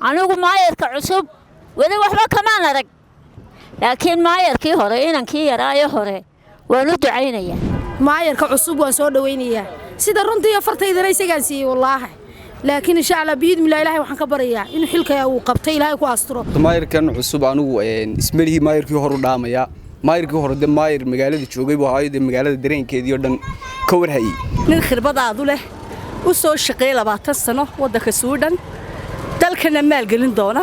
anigu maayarka cusub weli waxba kama arag laakiin maayarkii hore inankii yaraayo hore waan u ducaynayaa maayarka cusub waan soo dhaweynayaa sida runtii afartaydana isagaan siiyay wallaahi laakiin insha Allah biidmillah ilaahay waxaan ka barayaa in xilka uu qabtay ilaahay ku asturo maayarkan cusub anigu ismalihi maayarkii hore u dhaamaya maayarkii hore de maayar magaalada joogay buu ahayd magaalada dareenkeedii oo dhan ka warhayay nin khirbadaadu leh u soo shaqeey 20 sano wadanka Suudaan dalkana maalgelin doona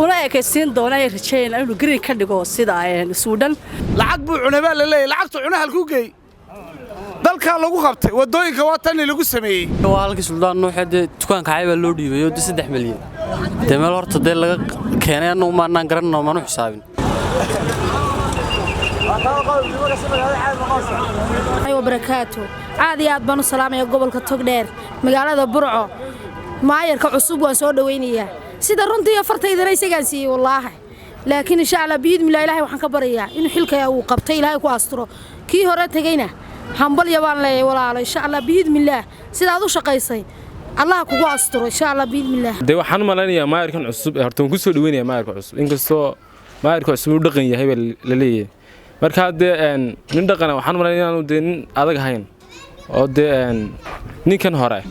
una ekaysiin doona ay rajeen inuu green ka dhigo sida Suudaan lacag buu cunaba la leeyahay lacagtu cunaha halku geey dalka lagu qabtay wadooyinka waa tan lagu sameeyay waa halkii Suudaan nooxade dukaanka cayba loo dhiibay oo 3 milyan de meel horta de laga keenay anuu ma aanan garanno ma nu xisaabin ayo barakaatu aad iyo aad baan u salaamay gobolka Togdheer magaalada Burco maayarka cusub waan soo dhaweynayaa sida runtii afartaydana isagaan siiyay wallaahi laakiin insha Allah biidmillah ilaahay waxaan ka barayaa in xilka uu qabtay ilaahay ku asturo kii hore tagayna hambal yabaan leeyahay walaalo insha Allah biidmillah sida aad u shaqaysay Allah kugu asturo insha Allah biidmillah de waxaan maleynayaa maayarkan cusub horta waan ku soo dhaweynayaa maayarka cusub inkastoo maayarka cusub uu dhaqan yahay la leeyahay marka de nin dhaqana waxaan maleynayaa inuu de nin adag ahayn oo de ninkan hore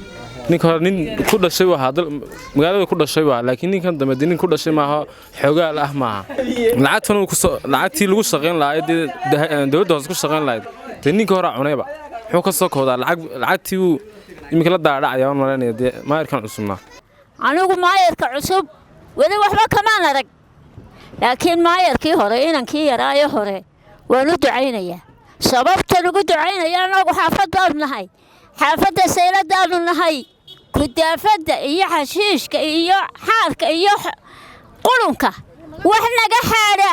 nin ku dhashay waa magaalada ku dhashay waa laakiin ninkan dambe nin ku dhashay maaha xogaal ah maaha lacagtii lagu shaqeyn lahayd dawladda hoos ku shaqeyn lahayd de ninka hore cunayba wuxuu ka soo koodaa lacagtii uu imika la daadhacaya aan maleynayaa de maayarkan cusubna anigu maayarka cusub weli waxba kama arag laakiin maayarkii hore inankii yaraayo hore waan u ducaynayaa sababta lagu ducaynayaa anagu xaafadaan nahay xaafadda sayladaan nahay kudaafada iyo xashiishka iyo xaarka iyo qulunka wax naga xaara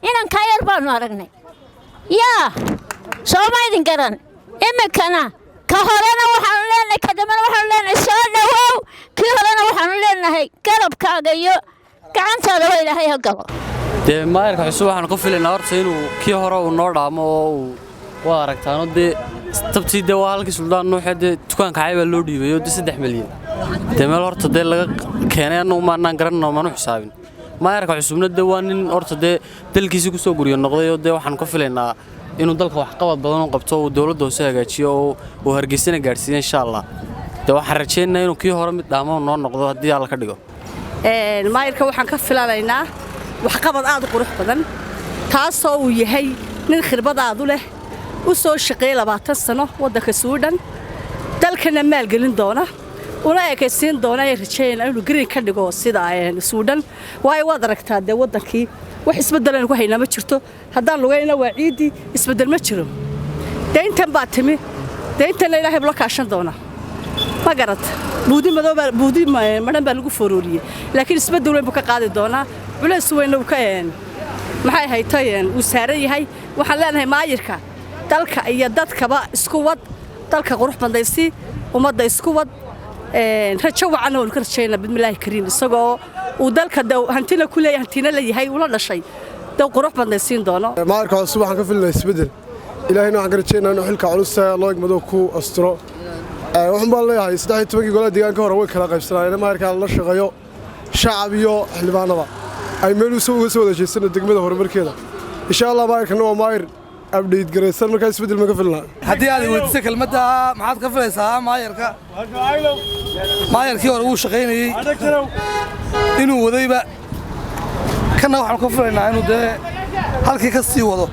inanka yar baan aragnay yaa Soomaaliin garan imikana ka horena waxaan leenahay kadamana waxaan leenahay soo dhawow kii horena waxaan leenahay galabkaaga iyo gacantaada waa ilaahay ha galo de maayarka cusub waxaan ku filaynaa horta inuu kii hore uu noo dhaamo oo waa aragtaan de tabtii de waa halkii Suudaan nooxade dukaanka cayba loo dhiibay oo 3 milyan de meel horta de laga keenay anuu ma aanan garanno ma nu xisaabin maayarka cusubna de waa nin horta de dalkiisa ku soo guriyo noqday oo de waxaan ku filaynaa inuu dalka wax qabad badan u qabto oo dawladda hoose hagaajiyo oo hargeysana gaarsiiyo insha Allah de waxaan rajaynayaa inuu kii hore mid dhaamo noo noqdo hadii alla ka dhigo maayarka waxaan ka filaynaa wax qabad aad u qurux badan taasoo uu yahay nin khirbadaadu leh u soo shaqeey 20 sano wadanka Suudaan dalkana maalgelin doona una ekaysiin doona ay rajeen inuu green ka dhigo sida Suudaan way wad aragtaa de wadankii wax isbeddelan ku hayna ma jirto haddaan lugayna waa ciidi isbeddel ma jiro deyntan baa timi deyntan ilaahay bla kaashan doona ma garad buudi madan baa lagu foororiyay laakiin isbeddel weyn buu ka qaadi doona culays weyn uu ka maxay haytayeen uu saaran yahay waxaan leenahay maayirka dalka iyo dadkaba isku wad dalka qurux bandaysi umada isku wad rajo wacan oo ka rajayna bismillaahi kariim isagoo uu dalka hantina ku leeyahay hantina la yahay ula dhashay dad qurux bandaysiin doono maayarka cusub waxaan ka filaynaa isbeddel ilaahayna waxaan ka rajaynayaa inuu xilka culus loo igmado ku asturo waxaan baan leeyahay 13 golaha deegaanka hore way kala qaybsanayeen maayarka la shaqeeyo shacab iyo xildhibaanada ay meel u soo wada jeesana degmada horumarkeeda insha Allah maayarkana waa maayar update gareysan marka isbeddel ma ka filnaa hadii aad weydiisay kelmadda maxaad ka filaysaa maayarkii hore uu shaqeynayay inuu wadayba kana waxaan ka filaynaa inuu de halkii ka sii wado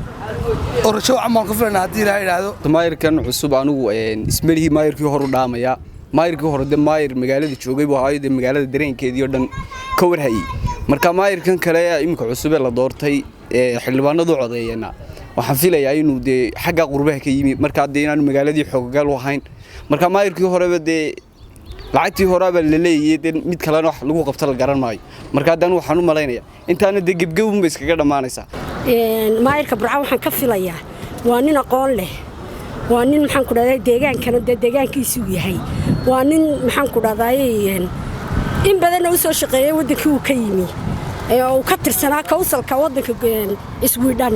oo rajo camaan ka filaynaa hadii ilaahay yiraahdo maayarkan cusub anigu ismalihi maayarkii hore u dhaamaya maayarkii hore de maayar magaalada joogay buu ahayd magaalada dareenkeedii oo dhan ka warhayay marka maayarkan kale imika cusub ee la doortay xildhibaanadu codeeyana waxaan filayaa inuu de xagga qurbaha ka yimi marka de inaan magaaladii xooggal wahayn marka maayarkii horeba de lacagtii horeba la leeyahay mid kale wax lagu qabto la garan maayo marka hadan waxaan u maleynayaa intaana de gebgabun bay iskaga dhamaanaysaa maayarka Burco waxaan ka filayaa waa nin aqoon leh waa nin maxaan ku dhahday deegaankana de deegaankiisu yahay waa nin maxaan ku dhahday in badan oo soo shaqeeyay wadankii uu ka yimi oo ka tirsanaa kawsalka wadanka Sweden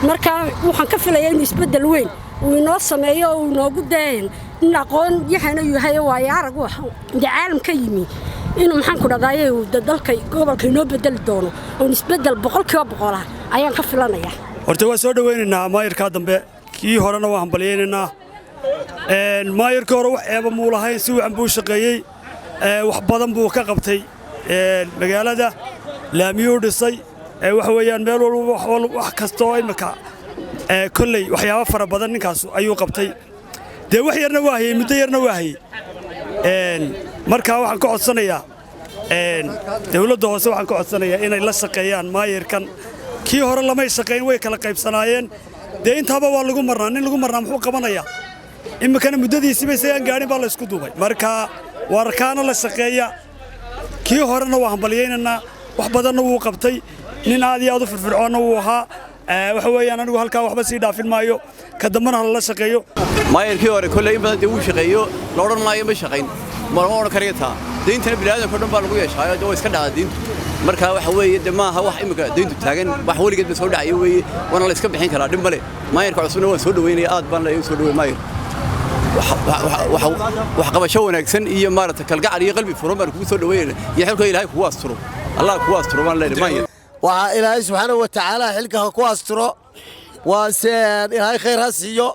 marka waxaan ka filayaa in isbeddel weyn uu inoo sameeyo oo noogu deen in aqoon yahay waa arag wax caalamka yimi inuu maxaan ku dhahdaayay dalka gobolka inoo bedeli doono oo isbedel 100% ayaan ka filanayaa. horta waa soo dhaweynaynaa maayirka dambe kii horena waa hambalyeynaa maayirka hore wax eeba muu lahayn si wacan buu shaqeeyey wax badan buu ka qabtay magaalada laamiyuu dhisay waxa weeyaan meel walba wax kasta oo imika kolley waxyaabo fara badan ninkaas ayuu qabtay dee wax yarna waa hayey muddo yarna waa hayey markaa waxaan ka codsanayaa dawladda hoose waxaan ka codsanayaa inay la shaqeeyaan maayirkan kii hore lamay shaqayn way kala qaybsanaayeen dee intaaba waa lagu marnaa nin lagu marnaa muxuu qabanayaa imikana muddadiisiiba isagaan gaadhin baa la isku duubay marka warkaana la shaqeeya kii horena waa hambalyeynanaa wax badanna wuu qabtay nin aad iyo aad u firfircoonna wuu ahaa waxa weeyaan anigu halkaa waxba sii dhaafin maayo ka dambana la shaqeeyo maayirkii hore kolley in badan dee wuu shaqeeyo la odhan maayo ma shaqayn ma lama odhan karayo taa deyntana bini'aadamka o dhan baa lagu yeeshaayo dee waa iska dhacda diintu marka waxa weeye dee maaha wax imika deyntu taagan wax weligeed ba soo dhacayo weeye waana la iska bixin karaa dhib male maayirka cusubna waan soo dhaweynaya aad baan leeyahay soo dhaweey maayir wax qabasho wanaagsan iyo maarata kalgacal iyo qalbi furan baan kugu soo dhaweynayna iyo xilka ilaahay kugu asturo allah kugu asturo baan leeyahay maayir waxa ilaahay subxaanahu wa ta'aala xilka ku asturo waa seen ilaahay khayr ha siiyo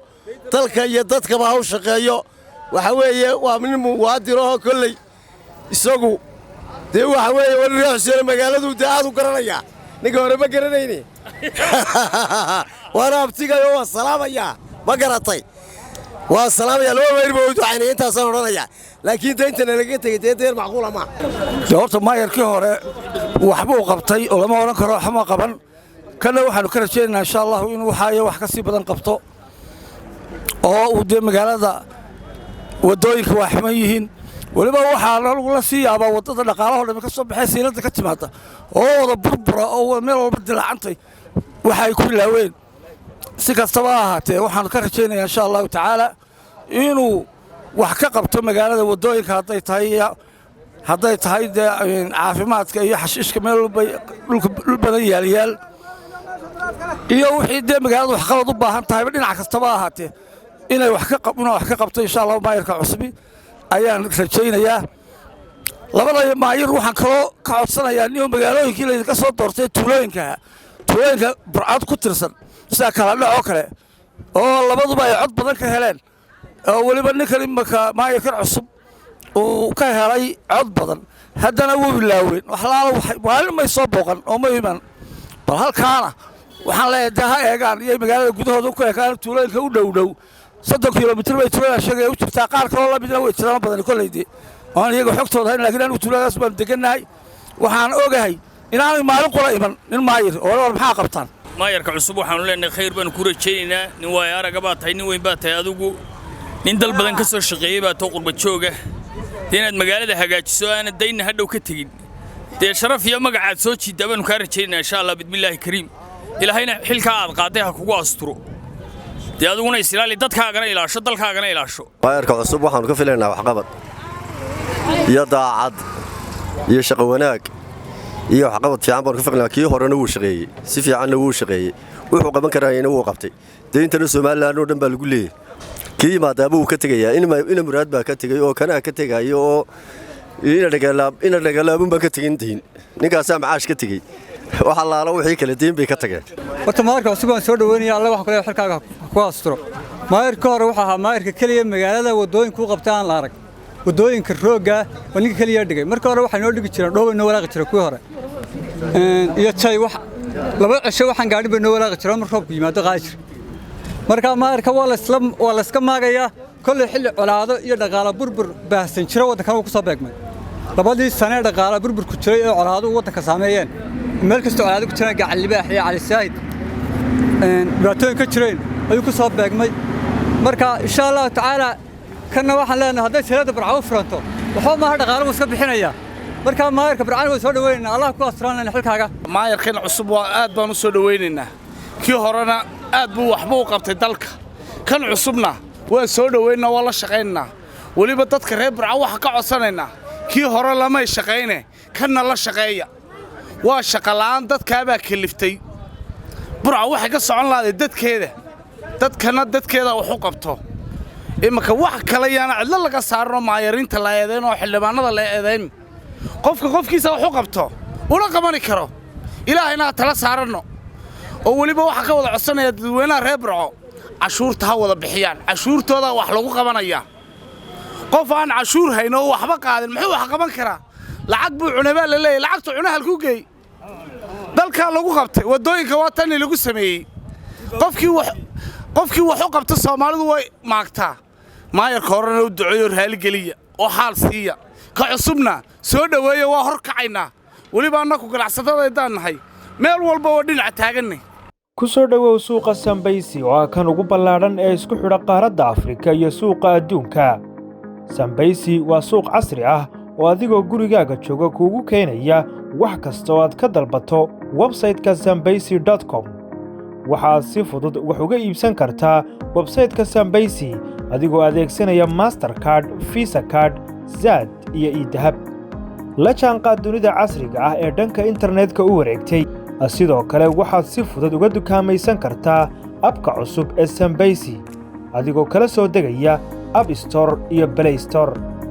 dalka iyo dadkaba ha u shaqeeyo waxa weeye waa min muwaadin oo kolley isagu dee waxa weeye wali Xuseen magaaladu aad u garanaya ninka hore ma garanayni waana abtigayo waa salaamaya ma garatay waa salaamaya loo weerbo u ducaynay inta soo oranaya laakiin deynta laga tagay deer macquul ma horta maayirkii hore waxba uu qabtay oo lama oran karo xama qaban kana waxaanu ka rajaynaynaa insha Allah inuu waxaayo wax ka sii badan qabto oo uu de magaalada wadooyinka wax ma yihiin waliba waxa lagu la siyaaba wadada dhaqaalaha oo ka soo baxay siinada ka timaada oo wada burbura oo meel walba dilacantay waxay ku laaween si kastaba ahaatee waxaan ka rajaynayaa insha Allah ta'ala inuu wax ka qabto magaalada wadooyinka hadday tahay caafimaadka iyo xashiishka meel walba dhul badan yaal iyo wixii de magaalada wax qabad u baahan tahay dhinac kastaba ahaatee inay wax ka qabto insha Allah maayirka cusbi ayaan rajaynayaa labada maayir waxaan kaloo ka codsanayaa in magaalooyinkii la ka soo doortay tuulooyinka burcad ku tirsan sida kala dhaco kale oo labaduba ay cod badan ka heleen oo waliba ninkan imaka maayirka cusub uu ka helay cod badan haddana wuu bilaaween waxaan ma soo booqan oo ma iman bal halkaana waxaan leeyahay eegaan iyo magaalada gudahooda ku eegaan tuulooyinka u dhow 3 kilomitir bay tuulada shaqay u jirtaa qaar kale la midna way jiraan badan koleydii oo iyaga xogtooda hayn laakiin anigu tuuladaas baan deganahay waxaan ogahay inaan maalin qola iman nin maayir oo maxaa qabtaan maayirka cusub waxaan leenahay khayr baan ku rajaynaynaa nin way araga baa tahay nin weyn baa tahay adigu nin dal badan ka soo shaqeeyay baa too qurba jooga inaad magaalada hagaajiso aan dayna hadhow ka tagin dee sharaf iyo magacaad soo jiidaa baan ka rajaynaynaa insha Allah bismillaahi kariim ilaahayna xilka aad qaaday ha kugu asturo dee adiguna islaali dadkaagana ilaasho dalkaagana ilaasho maayirka cusub waxaan ka filaynaa wax qabad iyo daacad iyo shaqo wanaag iyo wax qabad fiican baan ka filaynaa kii horena wuu shaqeeyay si fiicanna wuu shaqeeyay wuxuu qaban karaayna wuu qabtay deentana Soomaaliland oo dhan baa lagu leeyahay kii maadaama uu ka tagayaa in muraad baa ka tagay oo kana ka tagayo oo ina dhagalaabun baa ka tagin diin ninkaas macaash ka tagay waxa laala wixii kala diin bay ka tageen horta maayirka cusub aan soo dhaweynaya Allah wax kale xilkaaga ku asturo maayirka hore waxa ahaa maayirka kaliya magaalada wadooyinka u qabtaan la arag wadooyinka rooga oo ninka kaliya dhigay marka hore waxa noo dhigi jireen dhoobo noo walaaqi jiray kuwii hore iyo tay wax laba cisho waxaan gaadhi bay noo walaaqi jiray marka roobku yimaado qaajir marka maayirka waa la iska maagaya kulli xilli colaado iyo dhaqaale burbur baahsan jira wadankan uu ku soo beegmay labadii sano dhaqaale burbur ku jiray oo colaado wadanka saameeyeen meel kasta colaado ku jiraan gacan libaax iyo cali saahid dhibaatooyin ka jireen ayuu ku soo beegmay marka insha Allah ta'ala kana waxaan leenahay haday tirada barcaw furanto wuxuu ma dhaqaale iska bixinaya marka maayirka barcaw waa soo dhaweynaa Allah ku asraanayna xilkaaga maayirkan cusub waa aad baan u soo dhaweynaynaa kii horena aad buu waxba u qabtay dalka kan cusubna waa soo dhaweynaa waa la shaqeynaa waliba dadka reer barcaw waxa ka codsanaynaa kii hore lama shaqeeyne kana la shaqeeya waa shaqo la'aan dadka baa kaliftay burca waxa ka socon lahayd dadkeeda wax u qabto imaka wax kale yaana cidla laga saarno maayarinta la eedeyn oo xildhibaanada la eedeyn qofkiisa wax u qabto una qaban karo ilaahayna tala saaranno oo waliba waxa ka wada codsanaya dadweynaha reer Burco cashuurta ha wada bixiyaan cashuurtooda wax lagu qabanaya qof aan cashuur hayno waxba qaadin muxuu wax qaban karaa lacag buu cunaba la leeyahay lacagtu cunaha halku geey dalka lagu qabtay wadooyinka waa tan lagu sameeyay qofkii wax u qabta Soomaalidu way maagtaa maayarka horena u duceeyo raali geliya oo xaal siiya ka cusubna soo dhaweeyo waa hor kacaynaa waliba annagu ganacsatada nahay meel walba oo dhinac taaganay ku soo dhawow suuqa Sambaysi oo kan ugu ballaaran ee isku xidha qaaradda Afrika iyo suuqa adduunka Sambaysi waa suuq casri ah oo adigoo gurigaaga jooga kuugu keenaya wax kasta oo aad ka dalbato website-ka sambaysi.com waxaad si fudud wax uga iibsan kartaa website-ka Sambaysi adigoo adeegsanaya Mastercard, Visa Card, Zaad iyo idahab la jaanqaad dunida casriga ah ee dhanka internetka u wareegtay sidoo kale waxaad si fudud uga dukaamaysan kartaa abka cusub ee Sambaysi adigoo kala soo degaya App Store iyo Play Store